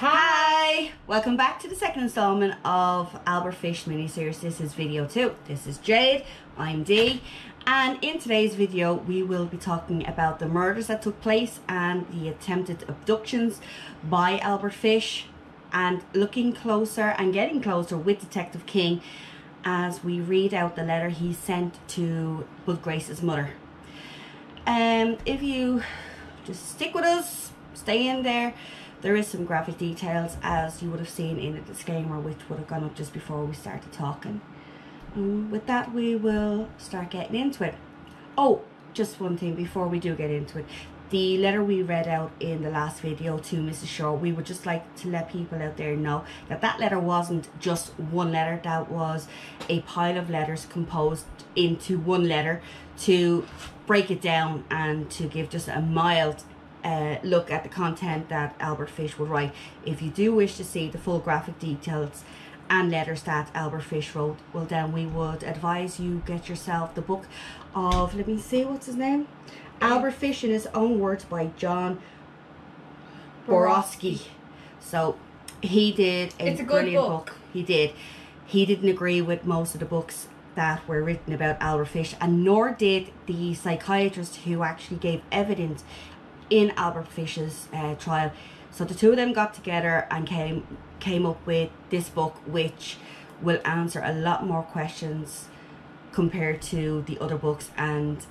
Hi! Welcome back to the second installment of Albert Fish miniseries. This is video 2. This is Jade, I'm Dee, and in today's video we will be talking about the murders that took place and the attempted abductions by Albert Fish, and looking closer and getting closer with Detective King as we read out the letter he sent to Bud Grace's mother. If you just stick with us, stay in there. There is some graphic details, as you would have seen in the disclaimer, which would have gone up just before we started talking. With that, we will start getting into it. Oh, just one thing before we do get into it. The letter we read out in the last video to Mrs. Shaw, we would just like to let people out there know that that letter wasn't just one letter. That was a pile of letters composed into one letter to break it down and to give just a mild look at the content that Albert Fish would write. If you do wish to see the full graphic details and letters that Albert Fish wrote, well then we would advise you get yourself the book of, let me see, what's his name? Albert Fish in His Own Words by John Borowski. So he did a brilliant book. He didn't agree with most of the books that were written about Albert Fish, and nor did the psychiatrist who actually gave evidence in Albert Fish's trial. So the two of them got together and came up with this book, which will answer a lot more questions compared to the other books. And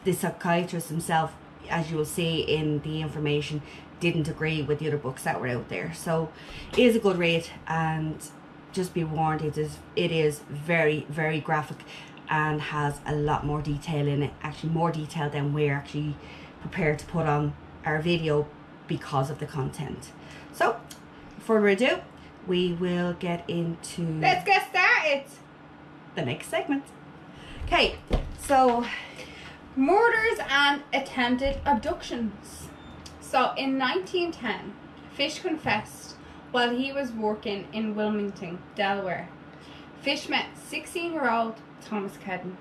the psychiatrist himself, as you will see in the information, didn't agree with the other books that were out there. So it is a good read, and just be warned, it is very, very graphic and has a lot more detail in it, actually more detail than we're actually prepared to put on our video because of the content. So before further ado, we will get into, let's get started, the next segment. Okay, so murders and attempted abductions. So in 1910, Fish confessed while he was working in Wilmington, Delaware. Fish met 16-year-old Thomas Kedden,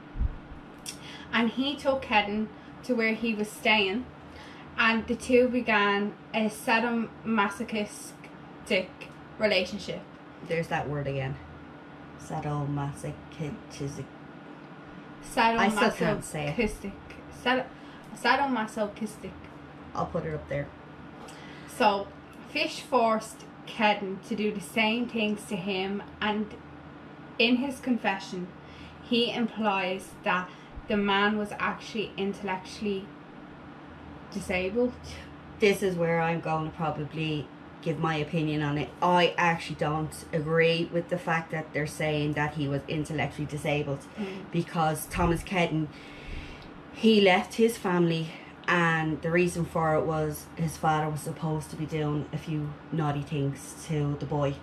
and he took Kedden to where he was staying, and the two began a sadomasochistic relationship. There's that word again. Sadomasochistic. I still can't say it. Sadomasochistic. I'll put it up there. So Fish forced Kedden to do the same things to him, and in his confession he implies that the man was actually intellectually disabled. This is where I'm going to probably give my opinion on it. I actually don't agree with the fact that they're saying that he was intellectually disabled, because Thomas Kedden, he left his family, and the reason for it was his father was supposed to be doing a few naughty things to the boy.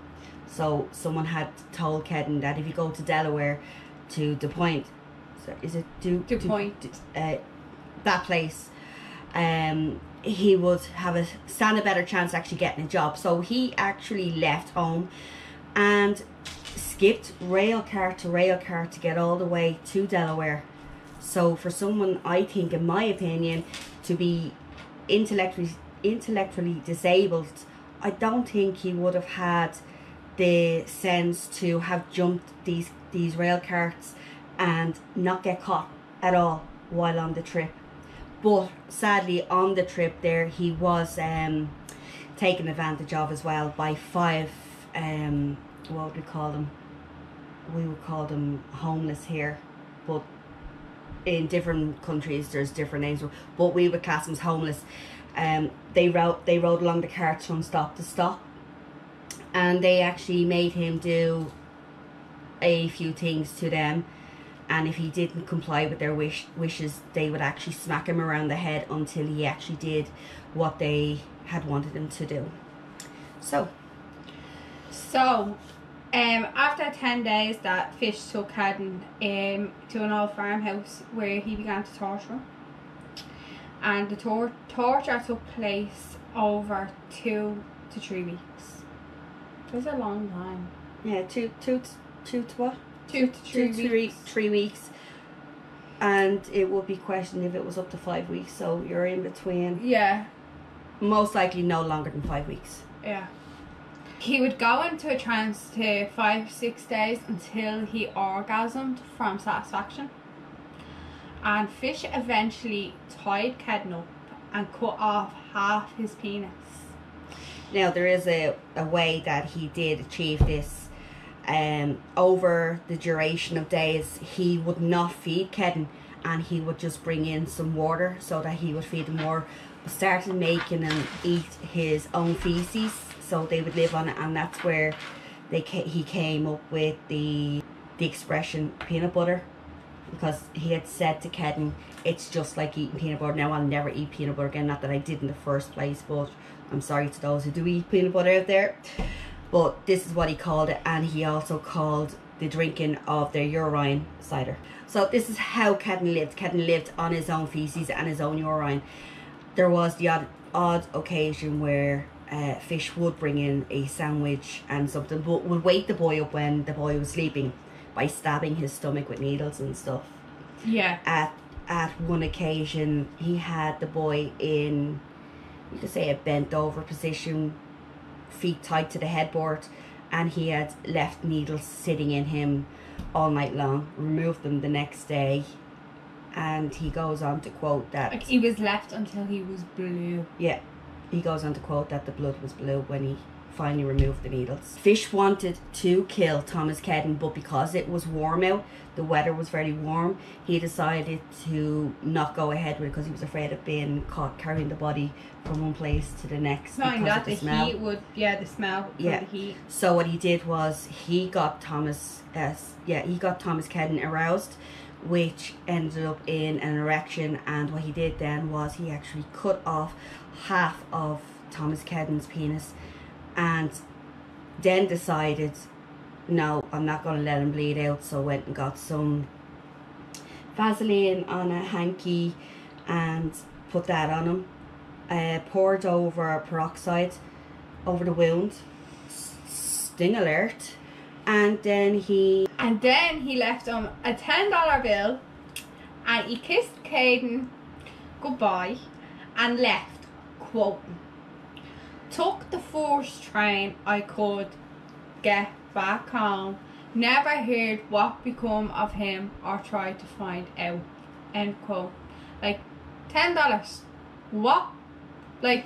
So someone had told Kedden that if you go to Delaware to the Point, so is it that place, he would stand a better chance actually getting a job. So he actually left home and skipped rail car to get all the way to Delaware. So for someone, I think, in my opinion, to be intellectually disabled, I don't think he would have had the sense to have jumped these rail carts and not get caught at all while on the trip. But sadly, on the trip there, he was taken advantage of as well by 5, what would we call them? We would call them homeless here, but in different countries there's different names, but we would class them as homeless. They rode along the carts from stop to stop, and they actually made him do a few things to them, and if he didn't comply with their wishes, they would actually smack him around the head until he actually did what they had wanted him to do. So after 10 days that Fish took Kedden to an old farmhouse where he began to torture him, and the torture took place over 2 to 3 weeks. That's a long time. Yeah, two to what? 2 to 3 weeks. And it would be questioned if it was up to 5 weeks. So you're in between. Yeah. Most likely no longer than 5 weeks. Yeah. He would go into a trance to 5-6 days until he orgasmed from satisfaction. And Fish eventually tied Kedden up and cut off half his penis. Now, there is a way that he did achieve this. Over the duration of days, he would not feed Kedden, and he would just bring in some water so that he would feed them more. Started making them eat his own feces, so they would live on it, and that's where he came up with the expression peanut butter, because he had said to Kedden, it's just like eating peanut butter. Now, I'll never eat peanut butter again, not that I did in the first place, but I'm sorry to those who do eat peanut butter out there. But this is what he called it, and he also called the drinking of their urine cider. So this is how Kedden lived. Kedden lived on his own feces and his own urine. There was the odd occasion where Fish would bring in a sandwich and something, but would wake the boy up when the boy was sleeping by stabbing his stomach with needles and stuff. Yeah. At one occasion, he had the boy in, you could say, a bent over position, feet tied to the headboard, and he had left needles sitting in him all night long, removed them the next day, and he goes on to quote that... Like, he was left until he was blue. Yeah, he goes on to quote that the blood was blue when he finally removed the needles. Fish wanted to kill Thomas Kedden, but because it was warm out, the weather was very warm, he decided to not go ahead with it because he was afraid of being caught carrying the body from one place to the next. Knowing that the smell. heat would, the smell from the heat. So what he did was he got Thomas Kedden aroused, which ended up in an erection, and what he did then was he actually cut off half of Thomas Kedden's penis, and then decided, no, I'm not going to let him bleed out. So went and got some Vaseline on a hanky and put that on him. Poured over peroxide over the wound, sting alert, and then he left him a $10 bill, and he kissed Caden goodbye and left, quoting, "Took the first train I could get back home. Never heard what become of him or tried to find out." End quote. Like, $10. What? Like,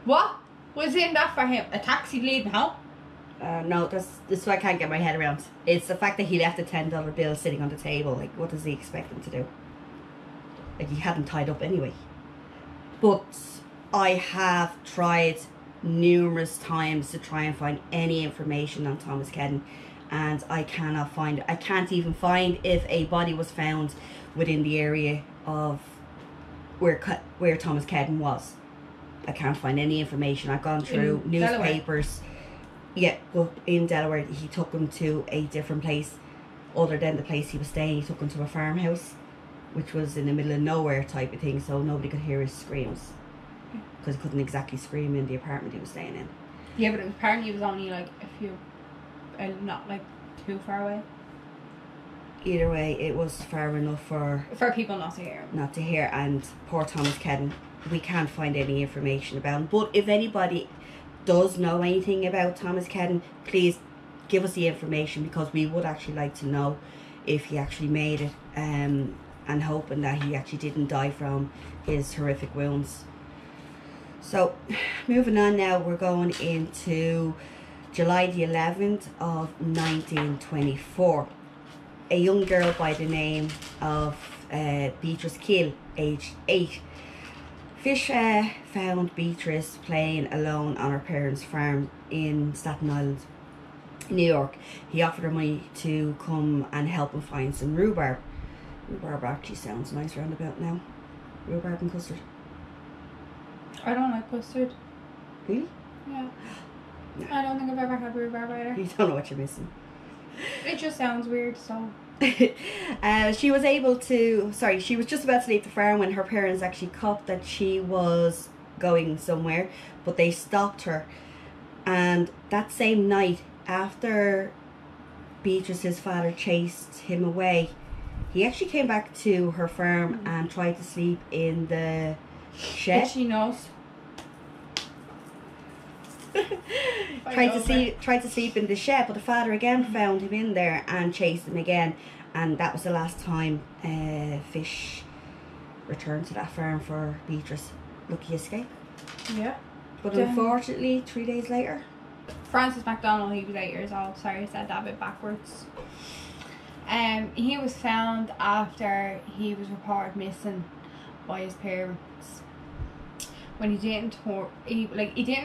what was in that for him? A taxi leading home? No, this is what I can't get my head around. It's the fact that he left a $10 bill sitting on the table. Like, what does he expect him to do? Like, he hadn't tied up anyway. But I have tried numerous times to try and find any information on Thomas Kedden, and I cannot find it. I can't even find if a body was found within the area of where Thomas Kedden was. I can't find any information. I've gone through newspapers. Yeah, but in Delaware, he took him to a different place other than the place he was staying. He took him to a farmhouse, which was in the middle of nowhere type of thing, so nobody could hear his screams, because he couldn't exactly scream in the apartment he was staying in. Yeah, but apparently it was only like a few, not like too far away. Either way, it was far enough for people not to hear him. Not to hear, and poor Thomas Kedden, we can't find any information about him. But if anybody does know anything about Thomas Kedden, please give us the information, because we would actually like to know if he actually made it, and hoping that he actually didn't die from his horrific wounds. So, moving on now, we're going into July the 11th of 1924. A young girl by the name of Beatrice Kill, aged 8. Fish found Beatrice playing alone on her parents' farm in Staten Island, New York. He offered her money to come and help him find some rhubarb. Rhubarb actually sounds nice roundabout now. Rhubarb and custard. I don't like custard. Really? Yeah. No. I don't think I've ever had rhubarb either. You don't know what you're missing. It just sounds weird, so... she was just about to leave the farm when her parents actually caught that she was going somewhere, but they stopped her. And that same night, after Beatrice's father chased him away, he actually came back to her farm and tried to sleep in the shed. She knows. tried to sleep in the shed, but the father again found him in there and chased him again, and that was the last time Fish returned to that farm for Beatrice. Lucky escape. Yeah. But unfortunately, 3 days later, Francis MacDonald, he was 8 years old. Sorry, I said that a bit backwards. He was found after he was reported missing by his parents. When he didn't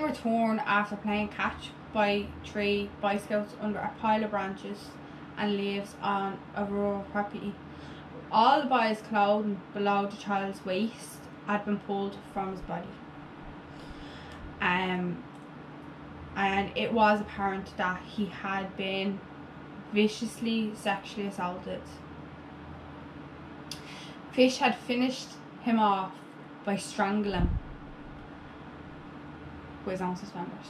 return after playing catch by 3 Boy Scouts under a pile of branches, and lives on a rural property. All the boy's clothing below the child's waist had been pulled from his body. And it was apparent that he had been viciously sexually assaulted. Fish had finished him off by strangling him with his own suspenders.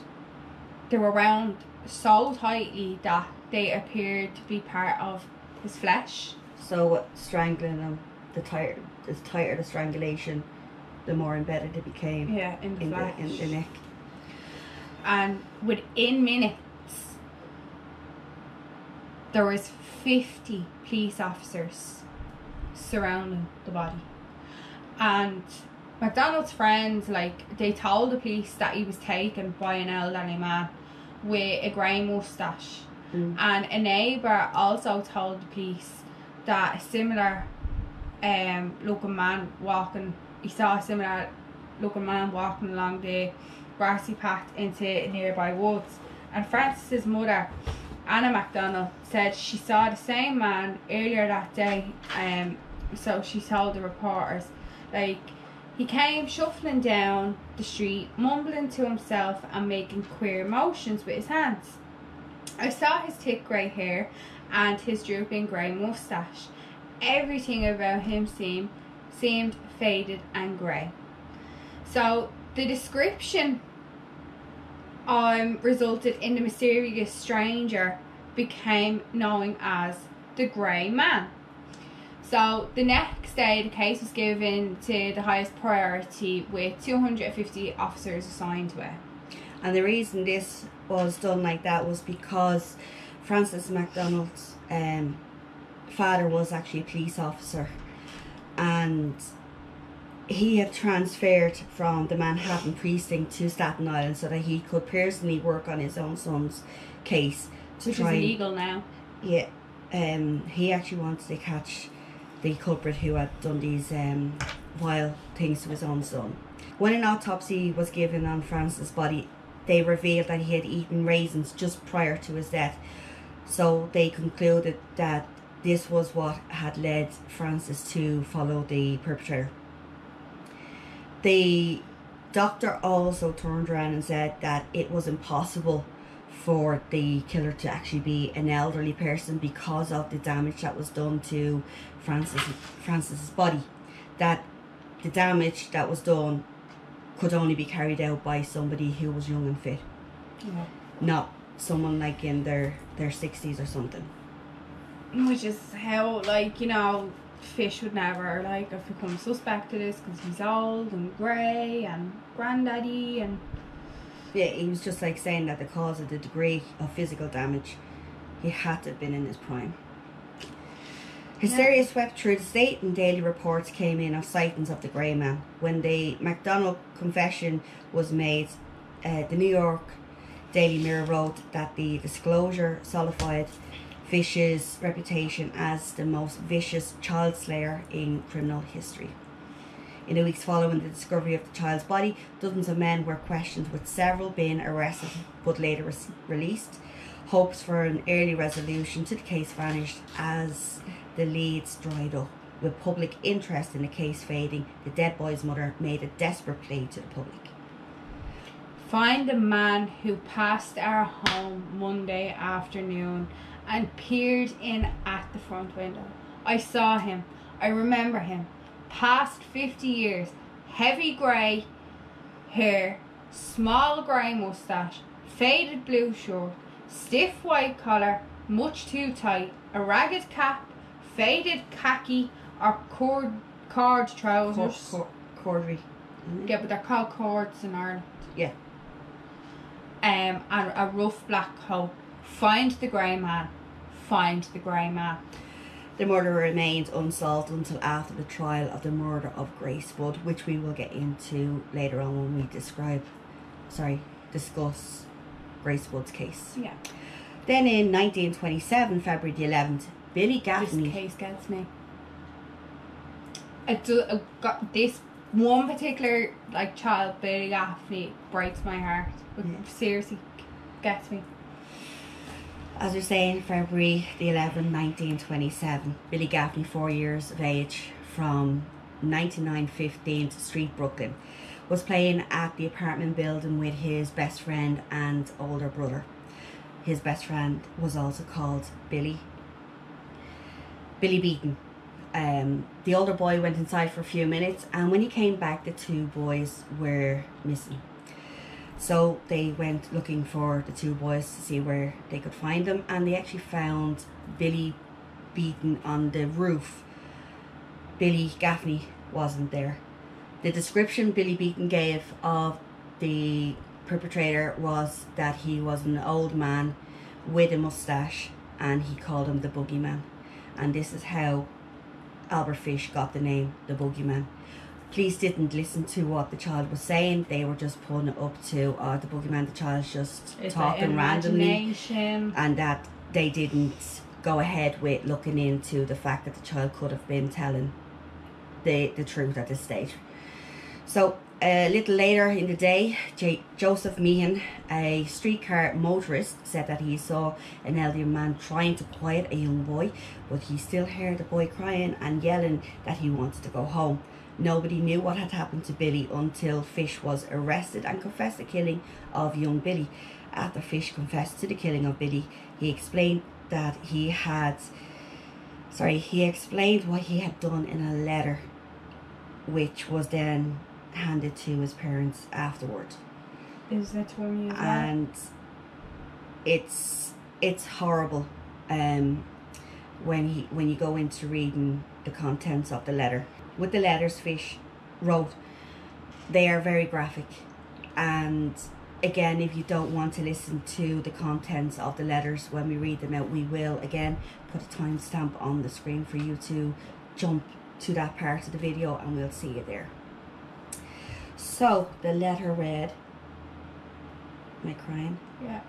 They were wound so tightly that they appeared to be part of his flesh. So strangling him, the tighter the strangulation, the more embedded it became. Yeah, in the flesh. In the neck. And within minutes, there was 50 police officers surrounding the body. And MacDonald's friends, they told the police that he was taken by an elderly man with a grey moustache. And a neighbour also told the police that a similar looking man walking along the grassy path into nearby woods. And Francis's mother, Anna MacDonald, said she saw the same man earlier that day. So she told the reporters, he came shuffling down the street, mumbling to himself and making queer motions with his hands. I saw his thick grey hair and his drooping grey moustache. Everything about him seemed faded and grey. So the description resulted in the mysterious stranger became known as the Grey Man. So the next day the case was given to the highest priority with 250 officers assigned to it. And the reason this was done like that was because Francis MacDonald's father was actually a police officer, and he had transferred from the Manhattan precinct to Staten Island so that he could personally work on his own son's case. Which is illegal now. Yeah. He actually wanted to catch the culprit who had done these vile things to his own son. When an autopsy was given on Francis' body, they revealed that he had eaten raisins just prior to his death. So they concluded that this was what had led Francis to follow the perpetrator. The doctor also turned around and said that it was impossible for the killer to actually be an elderly person because of the damage that was done to Francis's body. That the damage that was done could only be carried out by somebody who was young and fit. Yeah. Not someone in their 60s or something. Which is how, Fish would never, have become suspect of this because he's old and grey and granddaddy and... Yeah, he was just saying that because of the degree of physical damage, he had to have been in his prime. Hysteria swept through the state and daily reports came in of sightings of the Grey Man. When the MacDonald confession was made, the New York Daily Mirror wrote that the disclosure solidified Fish's reputation as the most vicious child slayer in criminal history. In the weeks following the discovery of the child's body, dozens of men were questioned, with several being arrested but later released. Hopes for an early resolution to the case vanished as the leads dried up. With public interest in the case fading, the dead boy's mother made a desperate plea to the public. Find the man who passed our home Monday afternoon and peered in at the front window. I saw him. I remember him. Past 50 years. Heavy grey hair. Small grey moustache. Faded blue shirt. Stiff white collar. Much too tight. A ragged cap. Faded khaki or cord trousers. Corduroy. Yeah, but they're called cords in Ireland. Yeah. and a rough black coat. Find the grey man. Find the grey man. The murder remained unsolved until after the trial of the murder of Grace Wood, which we will get into later on when we discuss Grace Wood's case. Yeah. Then in 1927, February the 11th, Billy Gaffney. This case gets me. This one particular child, Billy Gaffney, breaks my heart. But seriously, gets me. As we're saying, February the 11th, 1927, Billy Gaffney, 4 years of age, from 9915 Street, Brooklyn, was playing at the apartment building with his best friend and older brother. His best friend was also called Billy Beaton. The older boy went inside for a few minutes, and when he came back, the two boys were missing. So they went looking for the two boys to see where they could find them, and they actually found Billy Beaton on the roof. Billy Gaffney wasn't there. The description Billy Beaton gave of the perpetrator was that he was an old man with a mustache, and he called him the Boogey Man. And this is how Albert Fish got the name the Boogey Man. Police didn't listen to what the child was saying. They were just putting it up to the Boogey Man, the child's just talking randomly, and that they didn't go ahead with looking into the fact that the child could have been telling the truth at this stage. So a little later in the day, Joseph Meehan, a streetcar motorist, said that he saw an elderly man trying to quiet a young boy, but he still heard the boy crying and yelling that he wanted to go home. Nobody knew what had happened to Billy until Fish was arrested and confessed the killing of young Billy. After Fish confessed to the killing of Billy, he explained that he explained what he had done in a letter, which was then handed to his parents afterward. Is that torn you as well? And it's horrible when you go into reading the contents of the letter. With the letters Fish wrote, they are very graphic, and again, if you don't want to listen to the contents of the letters when we read them out, we will again put a timestamp on the screen for you to jump to that part of the video, and we'll see you there. So the letter read, am I crying? Yeah.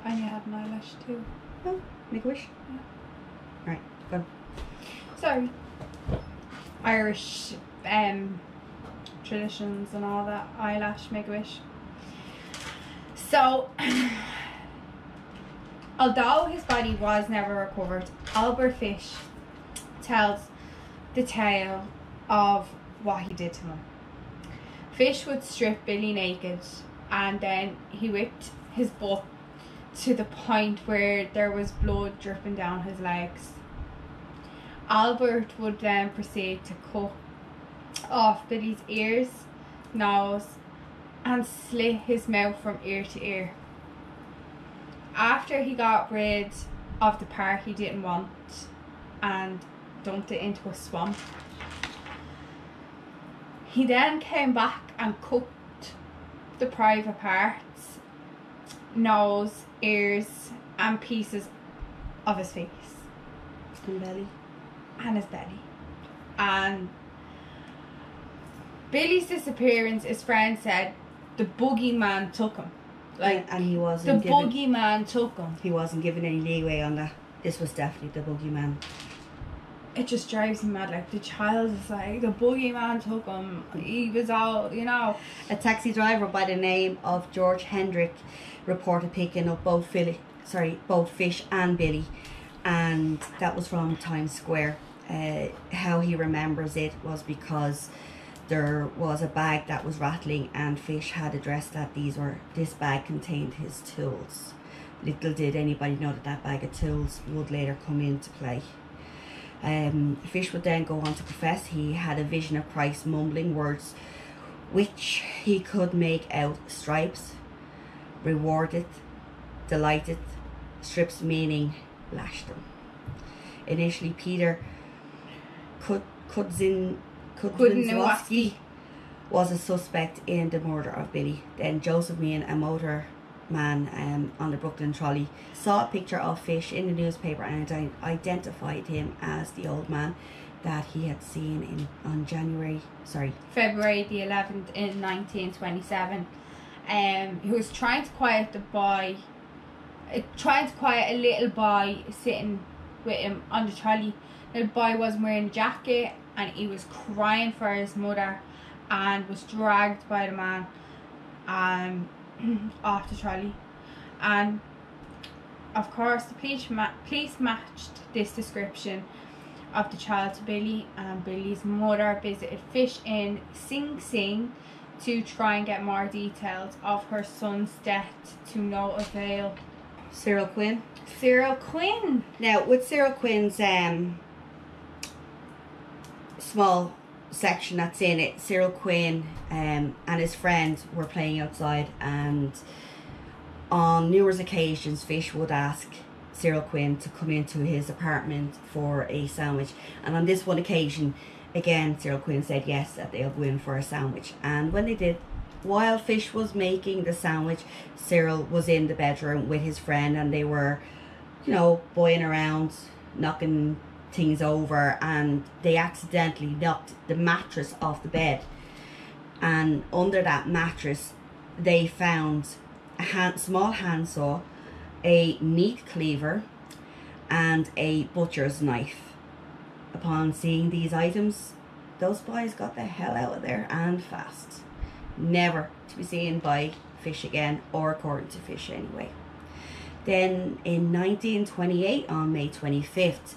And you had an eyelash too. Oh, make a wish. Yeah. Right, go. Sorry. Irish traditions and all that. Eyelash, make a wish. So, although his body was never recovered, Albert Fish tells the tale of what he did to him. Fish would strip Billy naked, and then he whipped his butt to the point where there was blood dripping down his legs. Albert would then proceed to cut off Billy's ears, nose, and slit his mouth from ear to ear. After he got rid of the part he didn't want and dumped it into a swamp, he then came back and cooked the private parts, nose, ears, and pieces of his face. And belly. And his belly. And Billy's disappearance, his friend said, the Boogey Man took him. And he wasn't the Boogey Man took him. He wasn't given any leeway on that. This was definitely the Boogey Man. It just drives me mad. Like, the child is like, the Boogey Man took him. He was all, you know. A taxi driver by the name of George Hendrick reported picking up both Fish and Billy, and that was from Times Square. How he remembers it was because there was a bag that was rattling, and Fish had addressed that this bag contained his tools. Little did anybody know that bag of tools would later come into play. Fish would then go on to confess he had a vision of Christ mumbling words which he could make out: stripes, rewarded, delighted, strips meaning lashed them. Initially, Peter Kudzinowski was a suspect in the murder of Billy. Then Joseph Meehan, a motorman on the Brooklyn trolley, saw a picture of Fish in the newspaper and identified him as the old man that he had seen on February the 11th in 1927. He was trying to quiet a little boy sitting with him on the trolley. The boy wasn't wearing a jacket and he was crying for his mother and was dragged by the man off the trolley. And of course the police matched this description of the child to Billy, and Billy's mother visited Fish in Sing Sing to try and get more details of her son's death, to no avail. Cyril Quinn. Now, with Cyril Quinn's small section that's in it, Cyril Quinn and his friend were playing outside, and on numerous occasions Fish would ask Cyril Quinn to come into his apartment for a sandwich, and on this one occasion again Cyril Quinn said yes, that they'll go in for a sandwich. And when they did, while Fish was making the sandwich, Cyril was in the bedroom with his friend, and they were, you know, boying around, knocking things over, and they accidentally knocked the mattress off the bed, and under that mattress they found a small handsaw, a meat cleaver, and a butcher's knife. Upon seeing these items, those boys got the hell out of there, and fast. Never to be seen by Fish again, or according to Fish anyway. Then in 1928, on May 25th,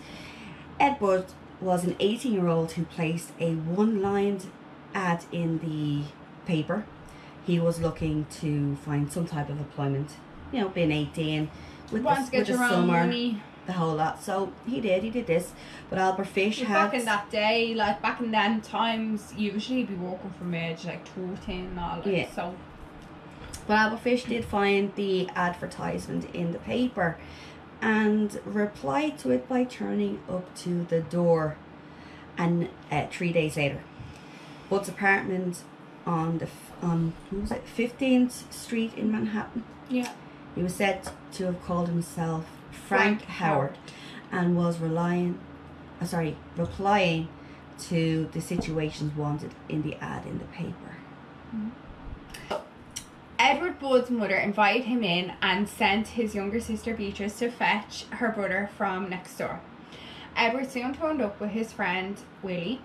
Edward was an 18-year-old who placed a one-lined ad in the paper. He was looking to find some type of employment, you know, being 18, with the summer, money, the whole lot. So he did this. But Albert Fish had... Back in that day, like back in them times, usually he'd be working from age like 14 and all, like, yeah. So. But Albert Fish did find the advertisement in the paper and replied to it by turning up to the door. And 3 days later, Bud's apartment on 15th Street in Manhattan. Yeah. He was said to have called himself Frank Howard and was replying to the situations wanted in the ad in the paper. Mm-hmm. Edward Bud's mother invited him in and sent his younger sister Beatrice to fetch her brother from next door. Edward soon turned up with his friend Willie,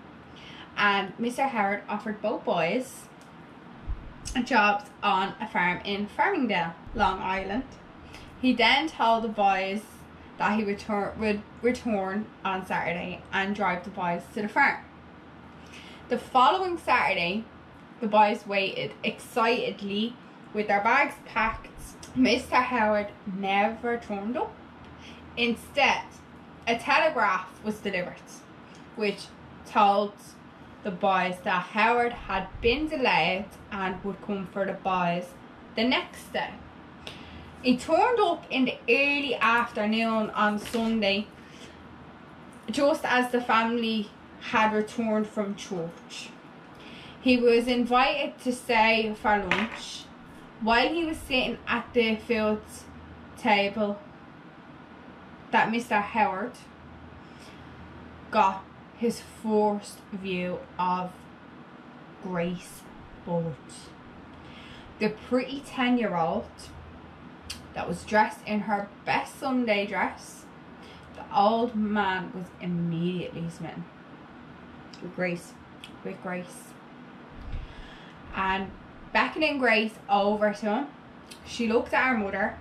and Mr. Howard offered both boys jobs on a farm in Farmingdale, Long Island. He then told the boys that he would return on Saturday and drive the boys to the farm. The following Saturday, the boys waited excitedly with their bags packed. Mr. Howard never turned up. Instead, a telegraph was delivered, which told the boys that Howard had been delayed and would come for the boys the next day. He turned up in the early afternoon on Sunday, just as the family had returned from church. He was invited to stay for lunch. While he was sitting at the food table, that Mr. Howard got his first view of Grace Bud, the pretty 10-year-old that was dressed in her best Sunday dress. The old man was immediately smitten with Grace. And beckoning Grace over to him, she looked at her mother,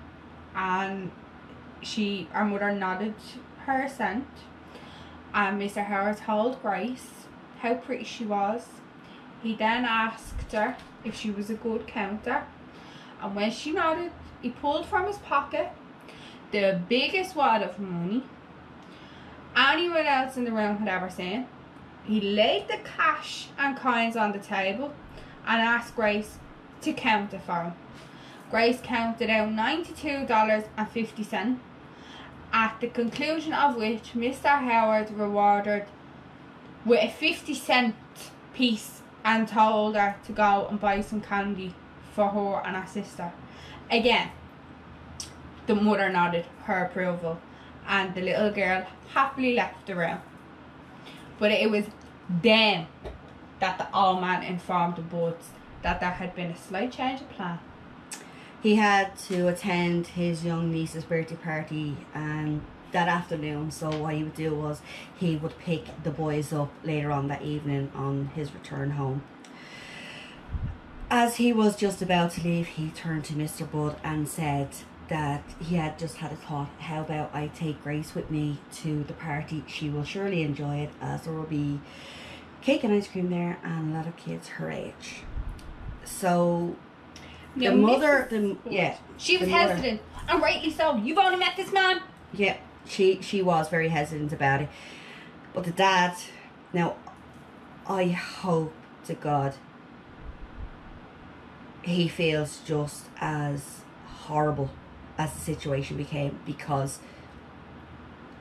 and her mother nodded her assent. And Mr. Howard told Grace how pretty she was. He then asked her if she was a good counter, and when she nodded, he pulled from his pocket the biggest wad of money anyone else in the room had ever seen. He laid the cash and coins on the table and asked Grace to count it for him. Grace counted out $92.50, at the conclusion of which Mr. Howard rewarded with a 50-cent piece and told her to go and buy some candy for her and her sister. Again, the mother nodded her approval, and the little girl happily left the room. But it was then that the old man informed the Buds that there had been a slight change of plan. He had to attend his young niece's birthday party and that afternoon, so what he would do was he would pick the boys up later on that evening on his return home. As he was just about to leave, he turned to Mr. Bud and said that he had just had a thought. How about I take Grace with me to the party? She will surely enjoy it, as there will be cake and ice cream there and a lot of kids her age. So Now, the mother, she was hesitant, and rightly so. You've only met this man. Yeah, she was very hesitant about it. But the dad, now, I hope to God he feels just as horrible as the situation became, because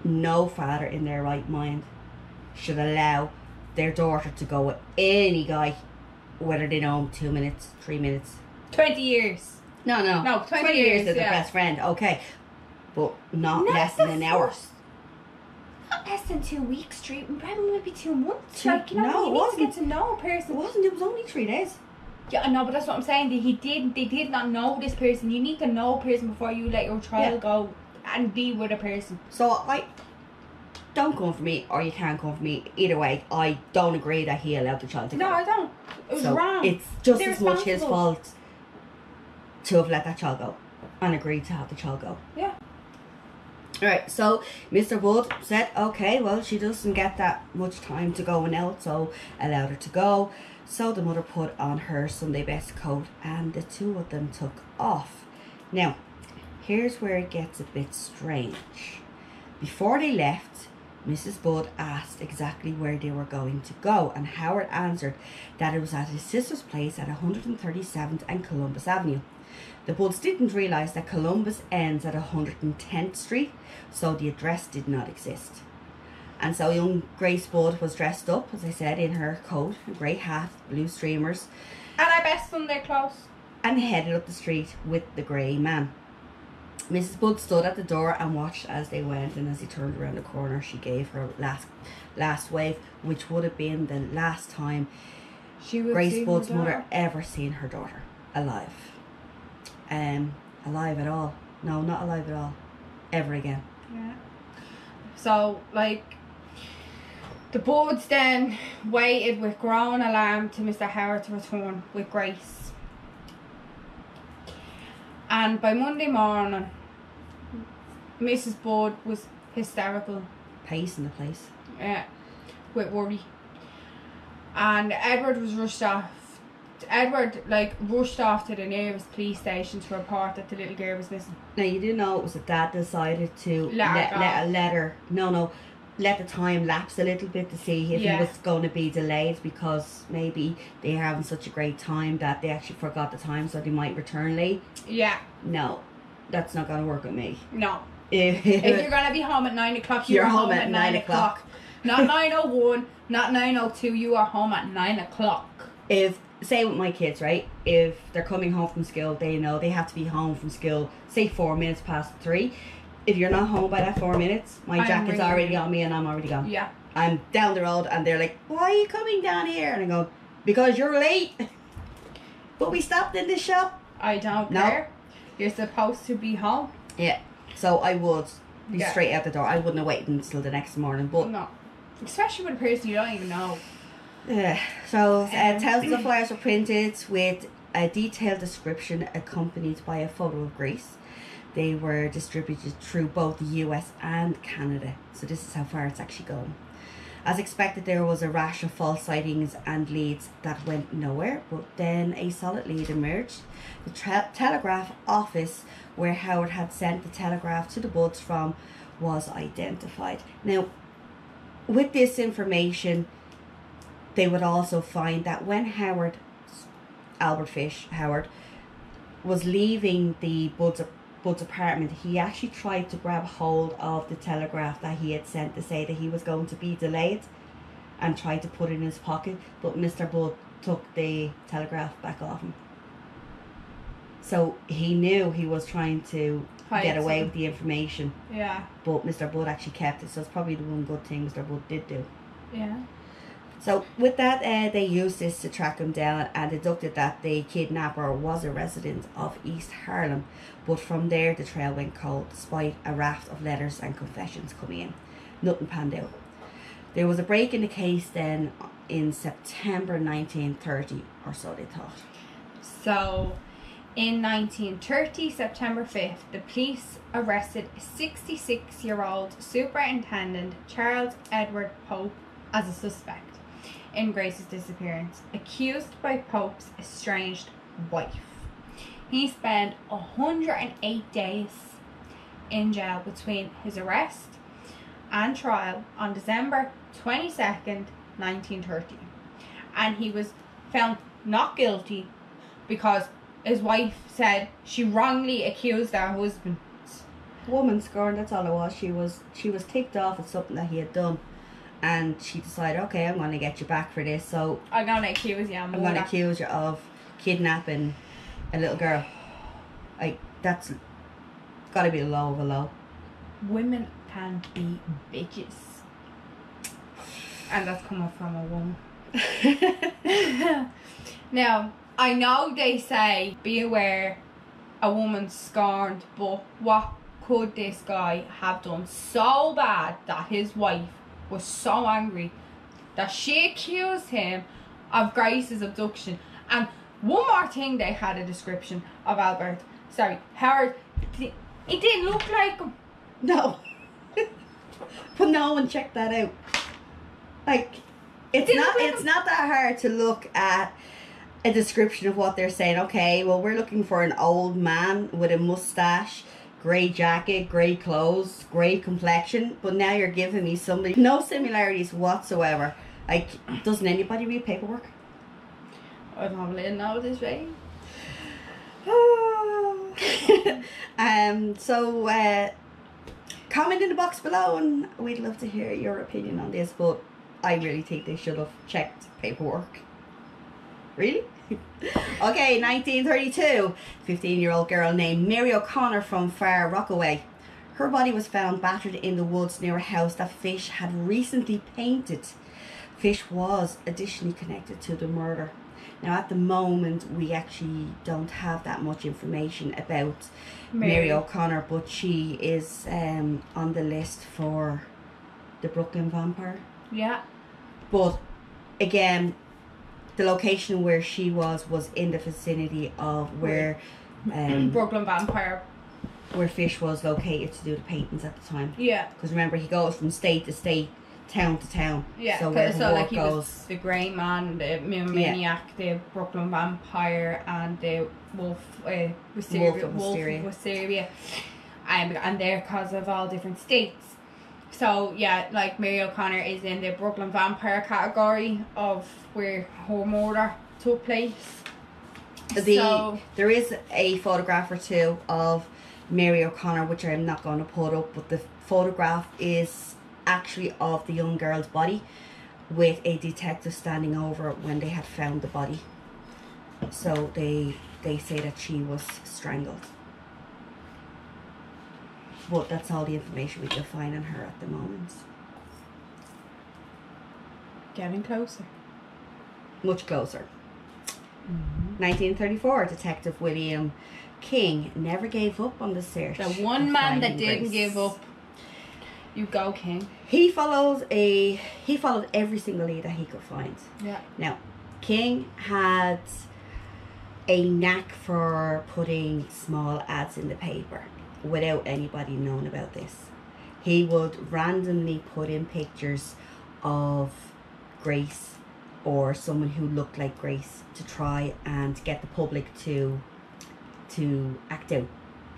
no father in their right mind should allow their daughter to go with any guy, whether they know him 2 minutes, 3 minutes. 20 years. No, 20 years as their best friend, okay. But not less than an hour. Not less than 2 weeks, Street. Probably maybe 2 months. No, Like, you know, you need to get to know a person. It was only 3 days. Yeah, I know, but that's what I'm saying. They did not know this person. You need to know a person before you let your child go and be with a person. So don't come for me, or you can't come for me. Either way, I don't agree that he allowed the child to go. No, I don't. It was wrong. It's just They're as much his responsible. fault to have let that child go and agreed to have the child go. Yeah. Alright, so Mr. Wood said, okay, well, she doesn't get that much time to go out, so allowed her to go. So the mother put on her Sunday best coat and the two of them took off. Now, here's where it gets a bit strange. Before they left, Mrs. Budd asked exactly where they were going to go, and Howard answered that it was at his sister's place at 137th and Columbus Avenue. The Budds didn't realise that Columbus ends at 110th Street, so the address did not exist. And so young Grace Budd was dressed up, as I said, in her coat, a grey hat, blue streamers, And our best Sunday clothes. and headed up the street with the grey man. Mrs. Budd stood at the door and watched as they went, and as he turned around the corner, she gave her last wave, which would have been the last time She would Grace see her Budd's daughter. mother ever seen her daughter alive. Alive at all. No, not alive at all. Ever again. Yeah. So, like, the Budds then waited with growing alarm to Mr. Howard to return with Grace. And by Monday morning, Mrs. Budd was hysterical. Pace in the place. With worry. And Edward was rushed off. Edward, rushed off to the nearest police station to report that the little girl was missing. Now, you do know it was that Dad decided to let the time lapse a little bit to see if he was going to be delayed, because maybe they're having such a great time that they actually forgot the time, so they might return late. Yeah. No, that's not going to work with me. No. If you're going to be home at 9 o'clock, you're home at 9 o'clock. Not 9:01, not 9:02, you are home at 9 o'clock. Say with my kids, right? If they're coming home from school, they know they have to be home from school, say 4 minutes past 3. If you're not home by that 4 minutes, my jacket's already on me and I'm already gone. Yeah. I'm down the road and they're like, why are you coming down here? And I go, because you're late. But we stopped in the shop. I don't care. You're supposed to be home. Yeah. So I would be straight out the door. I wouldn't have waited until the next morning. But no. Especially with a person you don't even know. So thousands of flyers were printed with a detailed description accompanied by a photo of Grace. They were distributed through both the US and Canada. So this is how far it's actually going. As expected, there was a rash of false sightings and leads that went nowhere, but then a solid lead emerged. The telegraph office where Howard had sent the telegraph to the Budds from was identified. Now, with this information, they would also find that when Albert Fish Howard, was leaving the Budds apartment, he actually tried to grab hold of the telegraph that he had sent to say that he was going to be delayed and tried to put it in his pocket, but Mr. Budd took the telegraph back off him. So he knew he was trying to get away with the information. Yeah. But Mr. Budd actually kept it, so it's probably the one good thing Mr. Budd did do. Yeah. So with that, they used this to track him down and deduced that the kidnapper was a resident of East Harlem. But from there, the trail went cold, despite a raft of letters and confessions coming in. Nothing panned out. There was a break in the case then in September 1930, or so they thought. So, in 1930, September 5th, the police arrested 66-year-old Superintendent Charles Edward Pope as a suspect in Grace's disappearance, accused by Pope's estranged wife. He spent 108 days in jail between his arrest and trial on December 22nd, 1930. And he was found not guilty because his wife said she wrongly accused her husband. Woman scorned, that's all it was. She was ticked off at something that he had done. And she decided, okay, I'm going to get you back for this. So I'm going to accuse you. I'm going to accuse you of kidnapping a little girl. Like, that's got to be the low of a low. Women can be bitches. And that's coming from a woman. Now, I know they say, be aware, a woman's scorned, but what could this guy have done so bad that his wife was so angry that she accused him of Grace's abduction? And one more thing, they had a description of Howard. It didn't look like him. No. But no one checked that out. Like, it's not that hard to look at a description of what they're saying. Okay, well, we're looking for an old man with a mustache, grey jacket, grey clothes, grey complexion, but now you're giving me somebody no similarities whatsoever. Like, doesn't anybody read paperwork? I don't really know this way. So comment in the box below and we'd love to hear your opinion on this, but I really think they should have checked paperwork. Really? Okay, 1932, 15-year-old girl named Mary O'Connor from Far Rockaway. Her body was found battered in the woods near a house that Fish had recently painted. Fish was additionally connected to the murder. Now, at the moment, we actually don't have that much information about Mary O'Connor, but she is on the list for the Brooklyn vampire. Yeah. But, again, the location where she was in the vicinity of where Brooklyn vampire, where Fish was located to do the paintings at the time. Yeah. Because remember, he goes from state to state, town to town. Yeah. So where so like goes, he was the Grey Man, the Maniac, the Brooklyn vampire, and the Wolf of Wisteria. And they're because of all different states. So yeah, like Mary O'Connor is in the Brooklyn vampire category of where her murder took place. There is a photograph or two of Mary O'Connor, which I'm not going to put up, but the photograph is actually of the young girl's body with a detective standing over when they had found the body. So they say that she was strangled. But that's all the information we can find on her at the moment. Getting closer. Much closer. 1934, Detective William King never gave up on the search. The one man that didn't give up. You go, King. He followed every single lead that he could find. Yeah. Now, King had a knack for putting small ads in the paper without anybody knowing about this. He would randomly put in pictures of Grace or someone who looked like Grace to try and get the public to act out.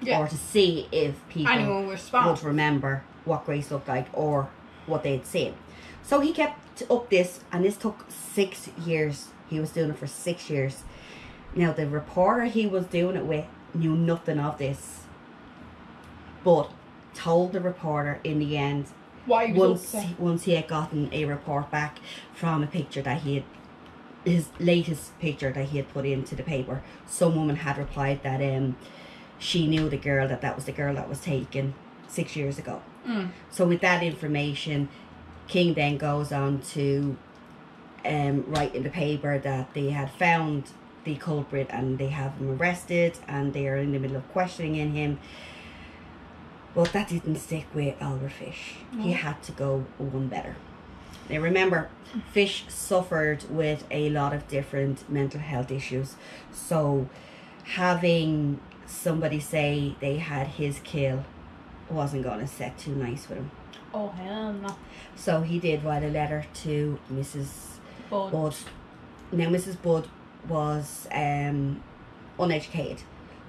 Yeah. Or to see if people would remember what Grace looked like or what they had seen. So he kept up this, and this took 6 years. He was doing it for 6 years. Now, the reporter he was doing it with knew nothing of this, but told the reporter in the end, why once he had gotten a report back from a picture that he had his latest picture that he had put into the paper, some woman had replied that she knew the girl, that was the girl that was taken 6 years ago. So with that information, King then goes on to write in the paper that they had found the culprit and they have him arrested and they are in the middle of questioning him. But that didn't stick with Albert Fish. He had to go one better. Now remember, Fish suffered with a lot of different mental health issues. So having somebody say they had his kill wasn't going to set too nice with him. Oh, hell no. So he did write a letter to Mrs. Budd. Now Mrs. Budd was uneducated,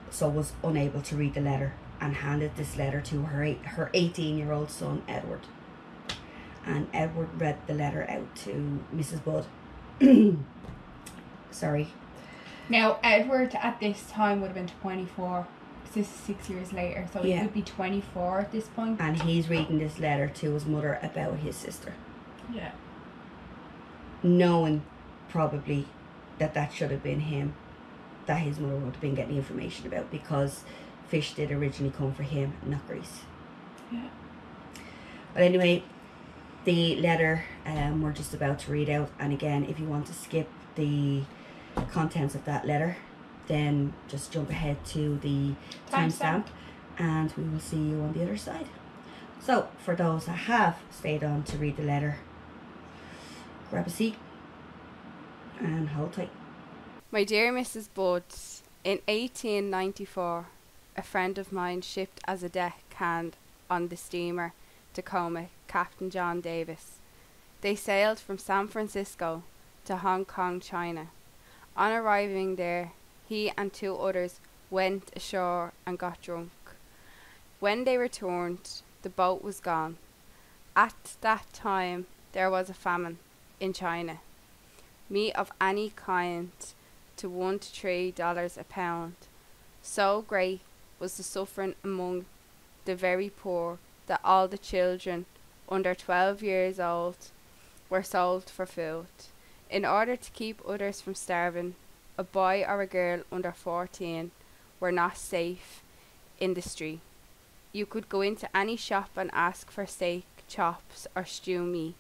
so was unable to read the letter, and handed this letter to her 18-year-old son Edward. And Edward read the letter out to Mrs. Budd. Sorry. Now Edward at this time would have been 24. This is 6 years later, so he would be 24 at this point. And he's reading this letter to his mother about his sister. Yeah. Knowing probably that should have been him, that his mother would have been getting information about, because Fish did originally come for him, not Grace. Yeah. But anyway, the letter we're just about to read out, and again, if you want to skip the contents of that letter, then just jump ahead to the timestamp and we will see you on the other side. So for those that have stayed on to read the letter, grab a seat and hold tight. My dear Mrs. Budd, in 1894, a friend of mine shipped as a deckhand on the steamer Tacoma, Captain John Davis. They sailed from San Francisco to Hong Kong, China. On arriving there, he and 2 others went ashore and got drunk. When they returned, the boat was gone. At that time, there was a famine in China. Meat of any kind to $1 to $3 a pound. So great was the suffering among the very poor that all the children under 12 years old were sold for food. In order to keep others from starving, a boy or a girl under 14 were not safe in the street. You could go into any shop and ask for steak, chops or stew meat.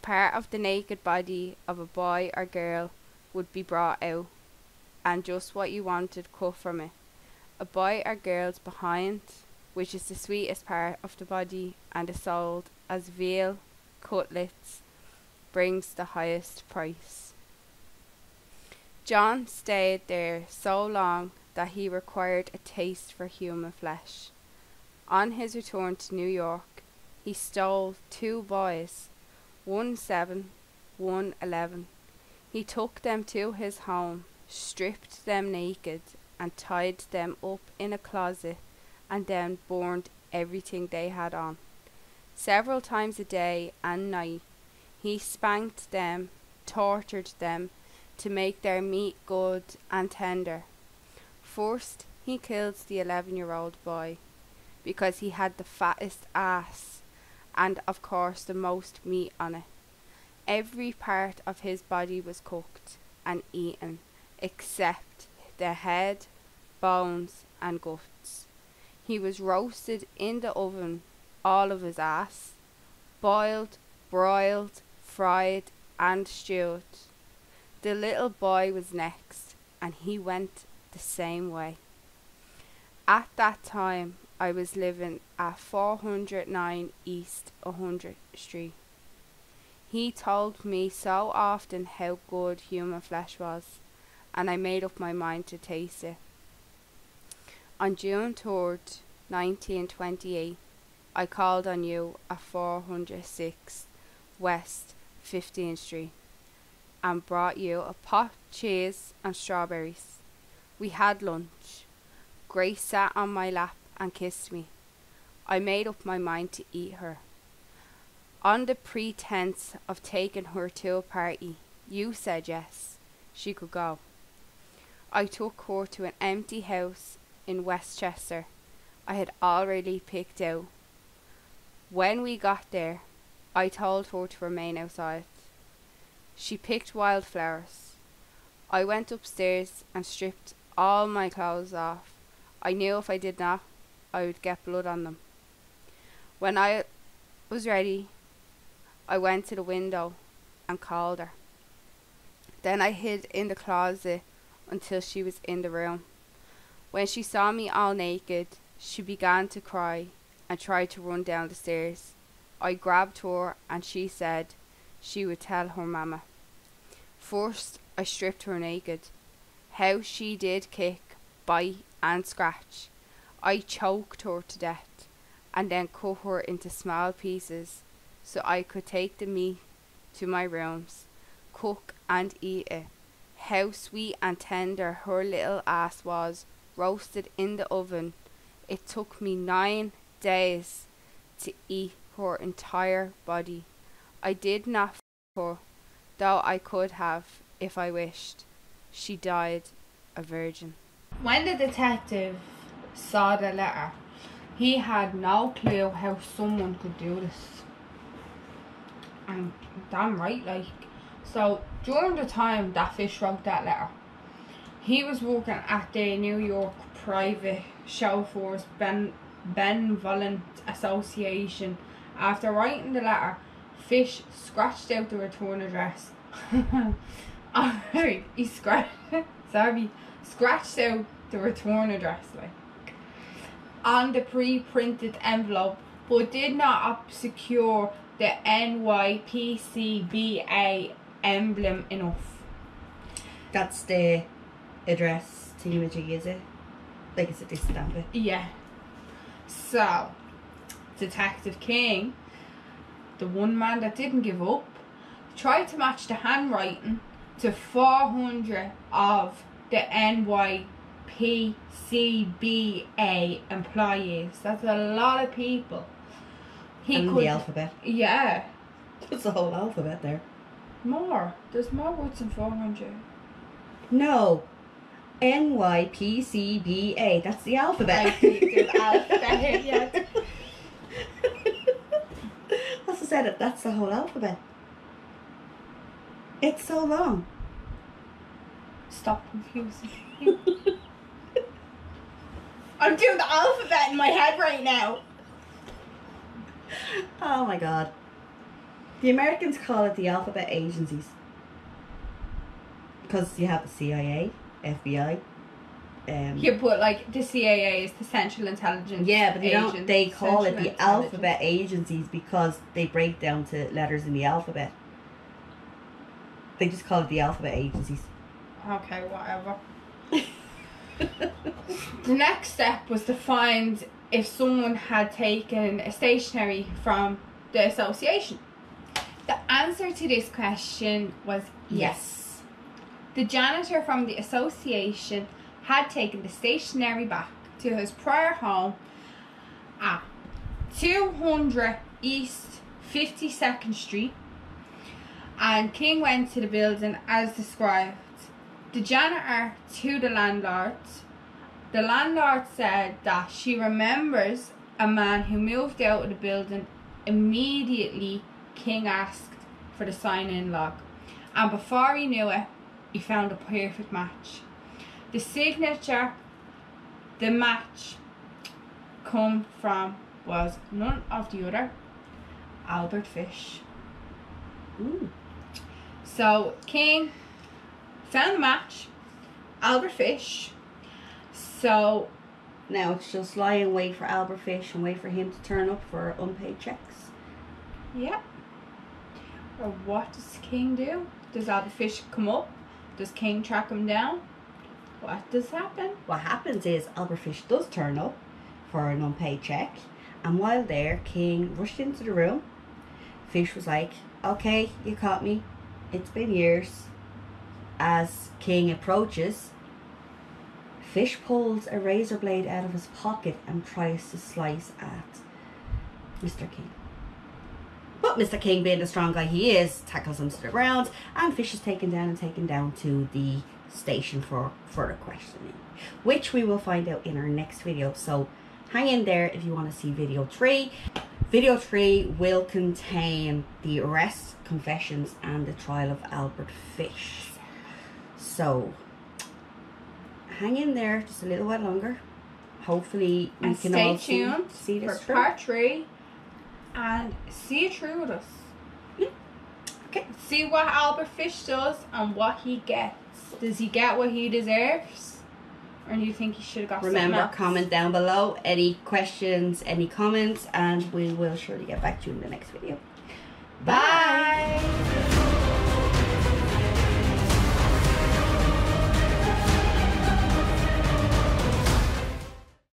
Part of the naked body of a boy or girl would be brought out, and just what you wanted cut from it. A boy or girl's behind, which is the sweetest part of the body and is sold as veal cutlets, brings the highest price. John stayed there so long that he acquired a taste for human flesh. On his return to New York, he stole 2 boys, one 7, one 11. He took them to his home, stripped them naked, and tied them up in a closet, and then burned everything they had on. Several times a day and night, he spanked them, tortured them, to make their meat good and tender. First, he killed the 11-year-old boy, because he had the fattest ass, and of course the most meat on it. Every part of his body was cooked and eaten, except the head, bones and guts. He was roasted in the oven, all of his ass, boiled, broiled, fried and stewed. The little boy was next, and he went the same way. At that time, I was living at 409 East 100th Street. He told me so often how good human flesh was, and I made up my mind to taste it. On June 3rd, 1928, I called on you at 406 West 15th Street and brought you a pot, cheese and strawberries. We had lunch. Grace sat on my lap and kissed me. I made up my mind to eat her. On the pretense of taking her to a party, you said yes, she could go. I took her to an empty house in Westchester I had already picked out. When we got there, I told her to remain outside. She picked wildflowers. I went upstairs and stripped all my clothes off. I knew if I did not, I would get blood on them. When I was ready, I went to the window and called her. Then I hid in the closet until she was in the room. When she saw me all naked, she began to cry and tried to run down the stairs. I grabbed her and she said she would tell her mama. First, I stripped her naked. How she did kick, bite and scratch. I choked her to death and then cut her into small pieces so I could take the meat to my rooms, cook and eat it. How sweet and tender her little ass was, roasted in the oven. It took me 9 days to eat her entire body. I did not f her, though I could have if I wished. She died a virgin. When the detective saw the letter, he had no clue how someone could do this. And damn right, like. So, during the time that Fish wrote that letter, he was working at the New York Private Chauffeurs Benevolent Association. After writing the letter, Fish scratched out the return address. Alright, he scratched out the return address, like, on the pre-printed envelope, but did not secure the NYPCBA emblem enough. That's the address thingamajig, is it? Like, it's a stamp it. Yeah. So, Detective King, the one man that didn't give up, tried to match the handwriting to 400 of the NYPCBA employees. That's a lot of people. The alphabet. Yeah. That's the whole alphabet there. More. There's more words than 400. No. NYPCBA. That's the alphabet. The alphabet, yeah. As I said, that's the whole alphabet. It's so long. Stop confusing me. I'm doing the alphabet in my head right now. Oh my god. The Americans call it the alphabet agencies. Because you have the CIA, FBI. Yeah, but like the CIA is the Central Intelligence. Yeah, but they call it Central the alphabet agencies because they break down to letters in the alphabet. They just call it the alphabet agencies. Okay, whatever. The next step was to find if someone had taken a stationery from the association. The answer to this question was yes. The janitor from the association had taken the stationery back to his prior home at 200 East 52nd Street, and King went to the building as described. The janitor to the landlord. The landlord said that she remembers a man who moved out of the building immediately. King asked for the sign-in log, and before he knew it, he found a perfect match. The signature the match come from was none of the other Albert Fish. Ooh. So King found the match, Albert Fish. So now it's just lie and wait for Albert Fish and wait for him to turn up for unpaid checks. yeah. Or what does King do? Does Albert Fish come up? Does King track him down? What does happen? What happens is Albert Fish does turn up for an unpaid check, and while there, King rushed into the room. Fish was like, okay, you caught me. It's been years. As King approaches, Fish pulls a razor blade out of his pocket and tries to slice at Mr. King. But Mr. King, being the strong guy he is, tackles him to the ground, and Fish is taken down to the station for further questioning, which we will find out in our next video. So hang in there if you want to see video 3. Video 3 will contain the arrest, confessions, and the trial of Albert Fish. So, hang in there just a little while longer. Hopefully, we And can stay all tuned see this for through. part 3 and see it through with us. Yeah. Okay. See what Albert Fish does and what he gets. Does he get what he deserves? Or do you think he should have got Remember, something else? comment down below any questions, any comments, and we will surely get back to you in the next video. Bye.